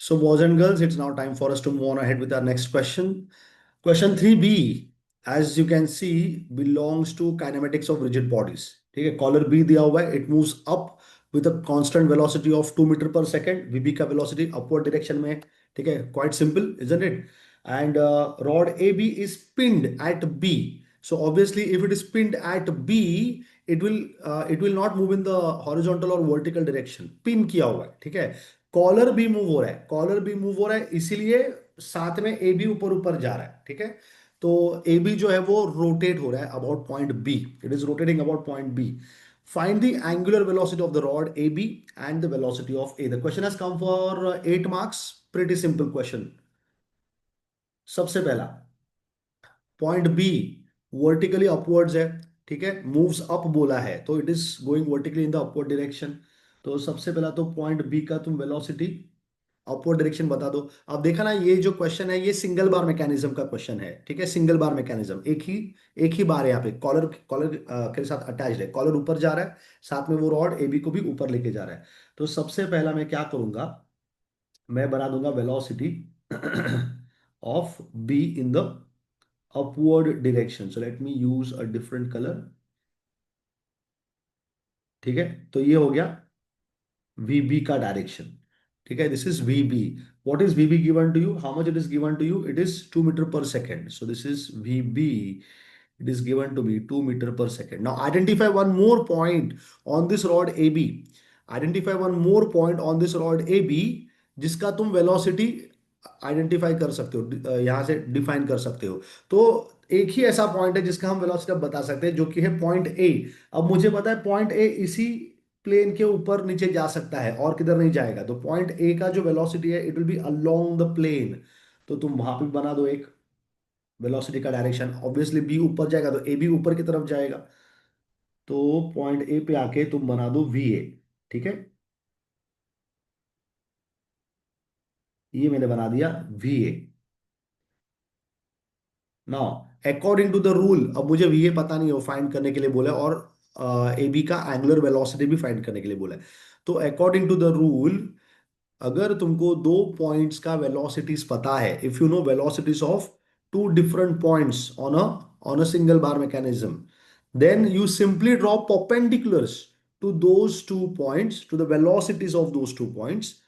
So, boys and girls, it's now time for us to move on ahead with our next question. Question 3B, as you can see, belongs to kinematics of rigid bodies. ठीक है, collar B दिया हुआ है, it moves up with a constant velocity of 2 metre पर second. VB का velocity upward direction में है. ठीक है, quite simple isn't it. And rod A B is pinned at B. So obviously, if it is pinned at B, it will not move in the horizontal or vertical direction. Pin किया हुआ है. ठीक है, collar भी move हो रहा है, collar भी मूव हो रहा है, इसीलिए साथ में ए बी ऊपर ऊपर जा रहा है. ठीक है, तो ए बी जो है वो रोटेट हो रहा है about point B. It is rotating about point B. Find the angular velocity of the rod A B and the velocity of A. The question has come for 8 marks. Pretty simple question. सबसे पहला, point B vertically upwards है. ठीक है, moves up बोला है तो it is going vertically in the upward direction. तो सबसे पहला तो पॉइंट बी का तुम वेलोसिटी अपवर्ड डायरेक्शन बता दो. अब देखा ना, ये जो क्वेश्चन है ये सिंगल बार मैकेनिज्म का क्वेश्चन है. ठीक है, सिंगल बार मैकेनिज्म, एक ही बार है यहाँ पे. कॉलर कॉलर के साथ अटैच्ड है, कॉलर ऊपर जा रहा है, साथ में वो रॉड ए बी को भी ऊपर लेके जा रहा है. तो सबसे पहला मैं क्या करूंगा, मैं बना दूंगा velocity of be in the upward direction. So let me use a different colour. ठीक है, तो ये हो गया VB का डायरेक्शन. ठीक है, this is VB. What is VB given to you, how much it is given to you, it is 2 metre पर second. So this is VB. It is given to me 2 meter per second. Now identify one more point on this rod AB. Identify one more point on this rod AB जिसका तुम velocity identify कर सकते हो, यहां से define कर सकते हो. तो एक ही ऐसा पॉइंट है जिसका हम वेलोसिटी बता सकते हैं, जो कि है पॉइंट ए. अब मुझे पता है पॉइंट ए इसी प्लेन के ऊपर नीचे जा सकता है और किधर नहीं जाएगा. तो पॉइंट ए का जो वेलोसिटी है it will be along the plane. तो तुम वहां पे बना दो एक वेलोसिटी का डायरेक्शन. ऑब्वियसली बी ऊपर जाएगा तो ए भी ऊपर की तरफ जाएगा. तो पॉइंट ए पे आके तुम बना दो VA. ठीक है, ये मैंने बना दिया VA. Now according to the rule, अब मुझे VA पता नहीं है, वो फाइंड करने के लिए बोला है, और AB का एंगुलर वेलोसिटी भी फाइंड करने के लिए बोला है. तो अकॉर्डिंग टू द रूल, अगर तुमको दो पॉइंट्स का वेलोसिटीज पता है, if you know velocities of two different points on a single bar mechanism, then you simply draw perpendiculars to those 2 points, to the velocities of those 2 points.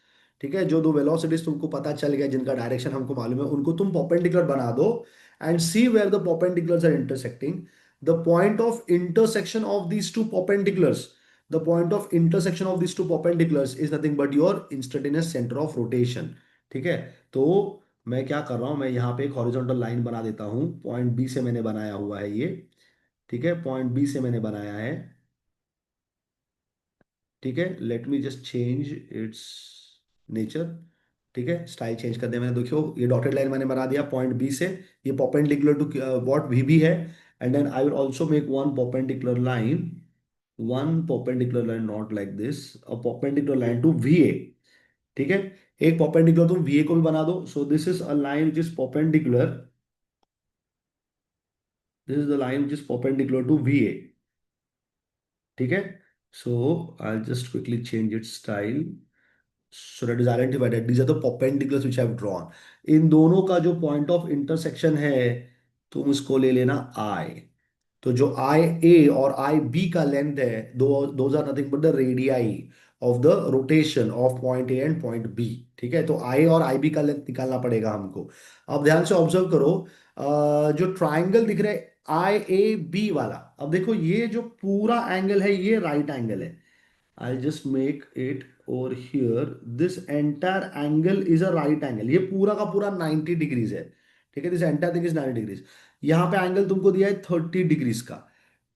ठीक है, जो दो वेलोसिटीज तुमको पता चल गया, जिनका डायरेक्शन हमको मालूम है, उनको तुम परपेंडिकुलर बना दो. And see where the perpendiculars are intersecting. The point of intersection of these two perpendiculars, the point of intersection of these two perpendiculars is nothing but your instantaneous center of rotation. ठीक है, तो मैं क्या कर रहा हूं, मैं यहाँ पे एक हॉरिजॉन्टल लाइन बना देता हूं. पॉइंट बी से मैंने बनाया हुआ है ये. ठीक है, पॉइंट बी से मैंने बनाया है. ठीक है, late me just change it's nature. ठीक है, स्टाइल चेंज कर दिया मैंने. देखो ये डॉटेड लाइन मैंने बना दिया पॉइंट बी से. ये परपेंडिकुलर टू व्हाट VB है. And then I will also make one perpendicular line not like this, a perpendicular line to VA. ठीक है, एक परपेंडिकुलर तुम VA को भी बना दो. So this is a line which is perpendicular. This is the line which is perpendicular to VA. ठीक है, so I just quickly change it style so that is identified that these are the perpendiculars which I have drawn. इन दोनों का जो point of intersection है, तुम इसको ले लेना I. तो जो IA और IB का लेंथ है, those are nothing but the radii of the rotation of point A and point B. ठीक है, तो I और IB का लेंथ निकालना पड़ेगा हमको. अब ध्यान से ऑब्जर्व करो, जो ट्राइंगल दिख रहा है IAB वाला, अब देखो ये जो पूरा एंगल है ये राइट एंगल है. I'll just make it over here. This entire angle is a right angle. ये पूरा का पूरा 90 डिग्रीज है. ठीक है, this entire thing is 90 degrees. यहाँ पे एंगल तुमको दिया है 30 डिग्रीज का.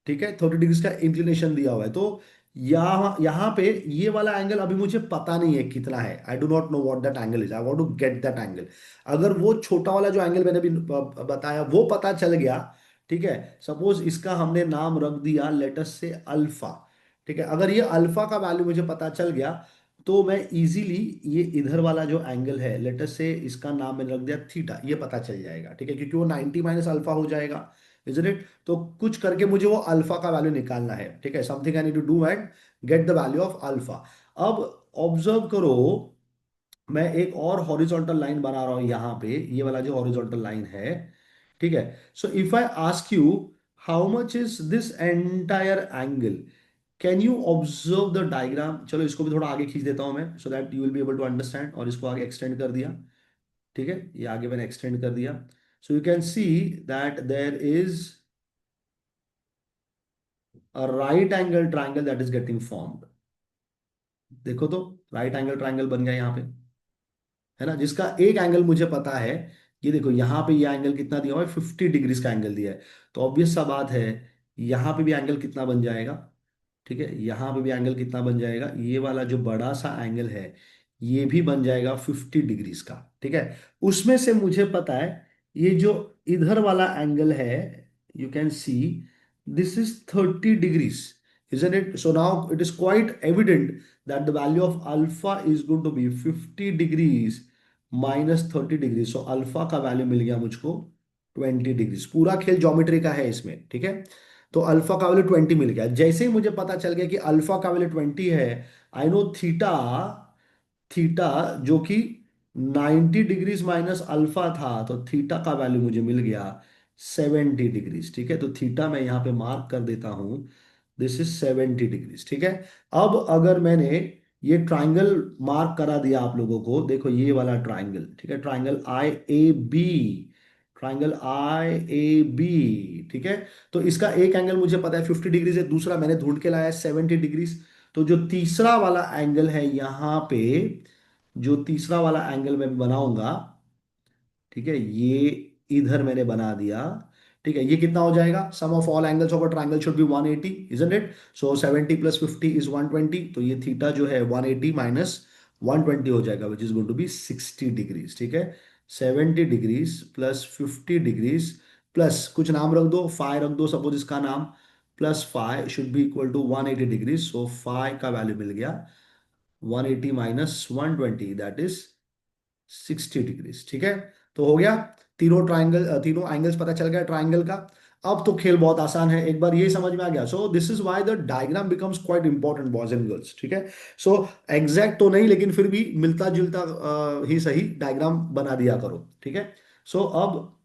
ठीक है, 30 डिग्रीज का इंक्लिनेशन दिया हुआ है. तो यहाँ यहाँ पे ये वाला एंगल अभी मुझे पता नहीं है कितना है. I do not know what that angle is. I want to get that angle. अगर वो छोटा वाला जो एंगल मैंने भी बताया वो पता चल गया, ठीक है, सपोज इसका हमने नाम रख दिया लेटस से अल्फा. ठीक है, अगर ये अल्फा का वैल्यू मुझे पता चल गया, तो मैं इजीली ये इधर वाला जो एंगल है लेटस से इसका नाम मैंने रख दिया थीटा, ये पता चल जाएगा. ठीक है, क्योंकि वो 90 माइनस अल्फा हो जाएगा. Is it? तो कुछ करके मुझे वो अल्फा का वैल्यू निकालना है. ठीक है, something I need to do and get the value of alpha. अब ऑब्जर्व करो, मैं एक और हॉरिजॉन्टल लाइन बना रहा हूं यहां पे, ये वाला जो हॉरिजॉन्टल लाइन है, ठीक है। So if I ask you how much is this entire angle, can you observe the diagram. चलो इसको भी थोड़ा आगे खींच देता हूं मैं, so that you will be able to understand, और इसको आगे एक्सटेंड कर दिया, ठीक है, ये आगे मैंने एक्सटेंड कर दिया। So you can see that there is a right angle triangle that is getting formed. देखो तो, राइट एंगल ट्राइंगल बन गया यहाँ पे, है ना, जिसका एक एंगल मुझे पता है। ये देखो यहाँ पे ये एंगल कितना दिया हुआ है, 50 डिग्रीज का एंगल दिया है। तो ऑब्वियस सा बात है, यहाँ पे भी एंगल कितना बन जाएगा, ठीक है, यहाँ पे भी एंगल कितना बन जाएगा, ये वाला जो बड़ा सा एंगल है ये भी बन जाएगा 50 डिग्रीज का, ठीक है। उसमें से मुझे पता है ये जो इधर वाला एंगल है, you can see this is 30 degrees, isn't it? So now it is quite evident that the value of alpha is going to be 50 degrees minus 30 degree. So alpha का वैल्यू मिल गया मुझको 20 डिग्रीज। पूरा खेल geometry का है इसमें, ठीक है। तो अल्फा का वैल्यू 20 मिल गया। जैसे ही मुझे पता चल गया कि अल्फा का वैल्यू 20 है, आई नो थीटा, थीटा जो कि 90 डिग्रीज माइनस अल्फा था, तो थीटा का वैल्यू मुझे मिल गया 70 डिग्रीज, ठीक है। तो थीटा मैं यहाँ पे मार्क कर देता हूं, दिस इज 70 डिग्रीज, ठीक है। अब अगर मैंने ये ट्राइंगल मार्क करा दिया आप लोगों को, देखो ये वाला ट्राइंगल, ठीक है, triangle I A B, triangle I A B, ठीक है। तो इसका एक एंगल मुझे पता है 50 डिग्रीज है, दूसरा मैंने ढूंढ के लाया है 70 डिग्रीज। तो जो तीसरा वाला एंगल है यहाँ पे, जो तीसरा वाला एंगल मैं बनाऊंगा, ठीक है, ये इधर मैंने बना दिया, ठीक है। ये कितना हो जाएगा, sum of all angles of a triangle should be 180, isn't it. So 70 plus 50 is 120, तो ये थीटा जो है 180 माइनस 120 हो जाएगा, which is going to be 60 degrees, ठीक है। 70 डिग्रीज प्लस 50 डिग्रीज प्लस कुछ नाम रख दो, फाइव रख दो सपोज इसका नाम, plus five should be equal to 180 degrees. So five का वैल्यू मिल गया 180 माइनस 120, दैट इज 60 डिग्रीज, ठीक है। तो हो गया, तीनों ट्राइंगल, तीनों एंगल्स पता चल गया ट्राइंगल का। अब तो खेल बहुत आसान है, एक बार ये समझ में आ गया। सो this is why the diagram becomes quite important boys and girls, ठीक है। सो एग्जैक्ट तो नहीं, लेकिन फिर भी मिलता जुलता ही सही डायग्राम बना दिया करो, ठीक है। सो अब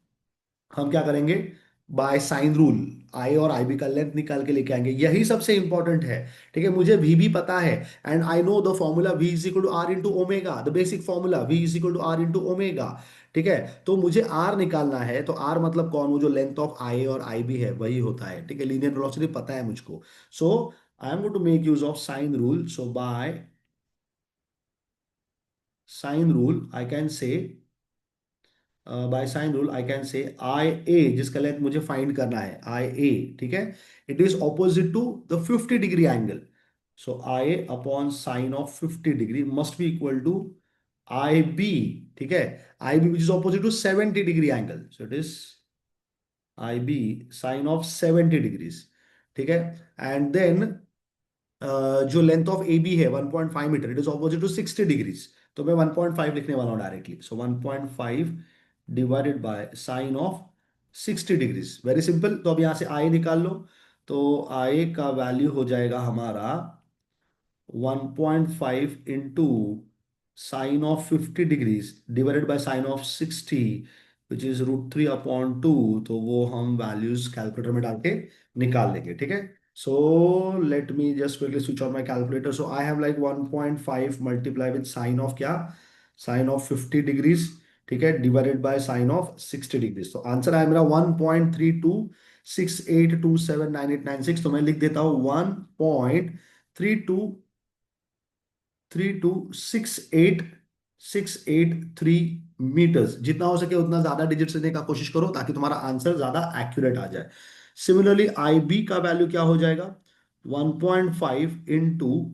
हम क्या करेंगे, बाय साइन रूल आई और आई बी का लेंथ निकाल के लेके आएंगे, यही सबसे इंपॉर्टेंट है, ठीक है। मुझे वी भी पता है, and I know the formula V is equal to R into omega, the basic formula V is equal to R into omega, ठीक है। तो मुझे आर निकालना है, तो आर मतलब कौन, वो जो लेंथ ऑफ आई और आई बी है वही होता है, ठीक है। लीनियर वेलोसिटी पता है मुझको। So I am going to make use of sine rule. So by sine rule I can say, by sine rule I can say I ए, जिसका लेंथ मुझे फाइंड करना है, आई ए, ठीक है, it is opposite to the 50 degree angle. So I A upon sine of 50 degree must be equal to I B, ठीक है, I B which is opposite to 70 degree angle. So it is I B sine of 70 degrees, ठीक है। And then जो length of A B है 1.5 metre, it is opposite to 60 degrees. तो मैं 1.5 लिखने वाला हूँ directly. So 1.5 divided by sine of 60 degrees, very simple. तो अब यहाँ से आई निकाल लो, तो आई का वैल्यू हो जाएगा हमारा 1.5 into sine of 50 degrees divided by sine of 60, which is √3/2। तो वो हम वैल्यूज कैलकुलेटर में डाल के निकाल लेंगे, ठीक है। So let me just quickly switch on my calculator. So I have like 1.5 multiply with sine of क्या, साइन ऑफ 50 डिग्रीज, ठीक है, divided by sine of 60 degrees. तो आंसर आया मेरा 1.3268279896। तो मैं लिख देता हूँ 1.323868 मीटर्स। जितना हो सके उतना ज्यादा डिजिट लेने का कोशिश करो, ताकि तुम्हारा आंसर ज्यादा एक्यूरेट आ जाए। सिमिलरली आई बी का वैल्यू क्या हो जाएगा, 1.5 into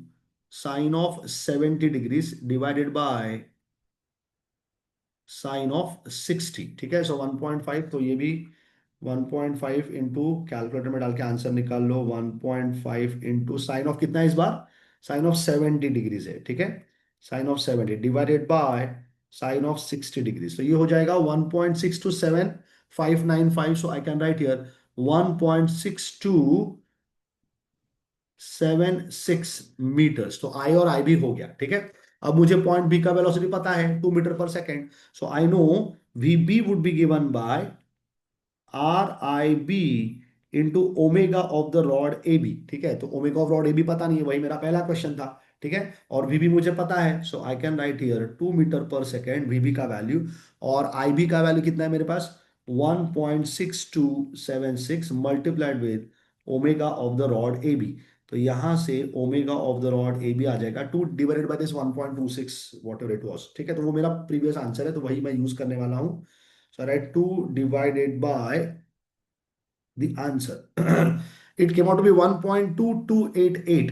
sine of 70 degrees divided by sine of 60, ठीक है। सो 1.5, तो ये भी 1.5 इंटू कैलकुलेटर में डाल के आंसर निकाल लो, 1.5 इंटू साइन ऑफ कितना है इस बार, साइन ऑफ 70 डिग्रीज है, ठीक है, sine of 70 divided by sine of 60 degrees. तो ये हो जाएगा 1.627595। So I can write here 1.6276 metres. तो आई और आई भी हो गया, ठीक है। अब मुझे पॉइंट बी का वेलोसिटी पता है 2 मीटर पर second, so I know V B would be given by R I B into omega of the rod A B. ठीक है, तो omega of rod A B पता नहीं है, वही मेरा पहला क्वेश्चन था। ठीक है, और वी भी मुझे पता है, so I can write here 2 metre पर सेकेंड वी बी का वैल्यू, और आई बी का वैल्यू कितना है मेरे पास, 1.6276 multiplied with omega of the rod A B. तो यहां से omega of the rod A B आ जाएगा 2 divided by this 1.26 whatever it was. ठीक है, तो वो मेरा प्रीवियस आंसर है, तो वही मैं यूज करने वाला हूँ। So I write 2 divided by the answer. It came out to be 1.2288.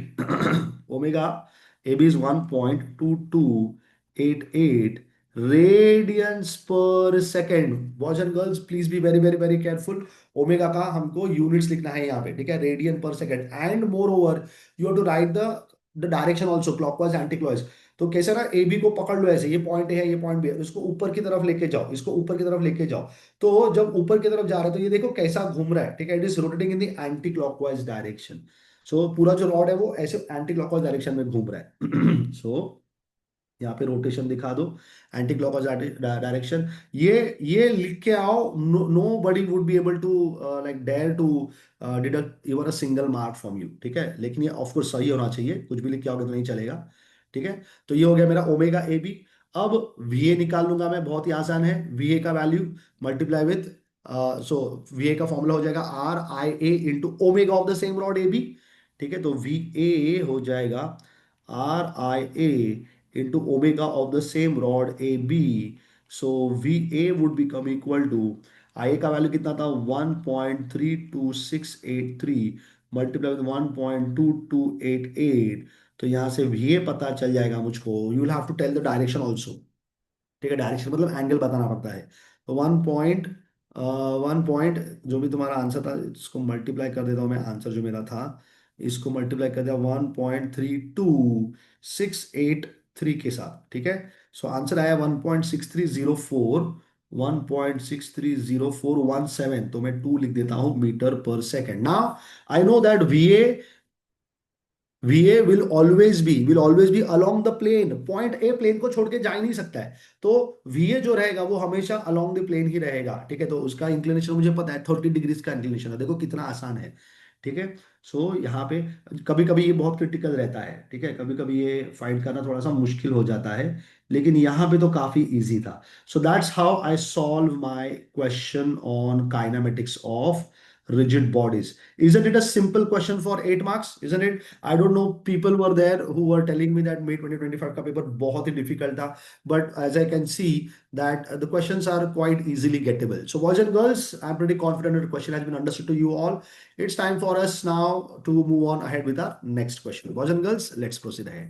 Omega AB is 1.2288 radians per second. Boys and girls, please be very, very, very careful. Omega का हमको units लिखना है यहाँ पे, ठीक है, radian per second. And moreover you have to write the direction also, clockwise anticlockwise. तो कैसे ना, ए बी को पकड़ लो ऐसे, ये पॉइंट है, ये पॉइंट भी है, इसको ऊपर की तरफ लेके जाओ, इसको ऊपर की तरफ लेके जाओ। तो जब ऊपर की तरफ जा रहा है तो ये देखो कैसा घूम रहा है, ठीक है, it is rotating in the anti clockwise direction. So पूरा जो रॉड है वो ऐसे एंटी क्लॉकवाइज डायरेक्शन में घूम रहा है। सो यहाँ पे रोटेशन दिखा दो, एंटी क्लॉकवाइज डायरेक्शन। ये लिख के आओ, nobody would be able to like dare to deduct even a single mark from you. ठीक है, लेकिन ये ऑफकोर्स सही होना चाहिए, कुछ भी लिख के आओगे तो नहीं चलेगा। ठीक है, तो ये हो गया मेरा ओमेगा ए बी। अब वी ए निकाल लूंगा मैं, बहुत ही आसान है। वी ए का value multiply with, so V A का फॉर्मूला हो जाएगा R I A into omega of the same rod A B. ठीक है, तो वी ए हो जाएगा R I A into omega of the same rod AB. So VA would become equal to, IA का value कितना था, 1.32683 multiply with 1.2288। तो यहाँ से VA पता चल जाएगा मुझको। You will have to tell the direction also. ठीक है, डायरेक्शन मतलब एंगल बताना पड़ता है। तो 1 पॉइंट जो भी तुम्हारा आंसर था, इसको मल्टीप्लाई कर देता हूँ मैं, आंसर जो मेरा था इसको मल्टीप्लाई कर दिया 1.32683 के साथ। ठीक है, सो आंसर आया 1.6304, 1.630417। तो मैं 2 लिख देता हूं मीटर पर second. Now I know that VA will always be along the plane। Point A plane को छोड़ के जा ही नहीं सकता है, तो VA जो रहेगा वो हमेशा along the plane ही रहेगा। ठीक है, तो उसका इंक्लिनेशन मुझे पता है, 30 डिग्रीज का इंक्लिनेशन है। देखो कितना आसान है। ठीक है, सो यहाँ पे कभी कभी ये बहुत क्रिटिकल रहता है। ठीक है, कभी कभी ये फाइंड करना थोड़ा सा मुश्किल हो जाता है, लेकिन यहाँ पे तो काफी इजी था। So that's how I solve my question on kinematics of rigid bodies. Isn't it a simple question for 8 marks? Isn't it? I don't know, people were there who were telling me that May 2025 का paper बहुत ही difficult था, but as I can see that the questions are quite easily gettable. So boys and girls, I'm pretty confident that the question has been understood to you all. It's time for us now to move on ahead with our next question. Boys and girls, let's proceed ahead.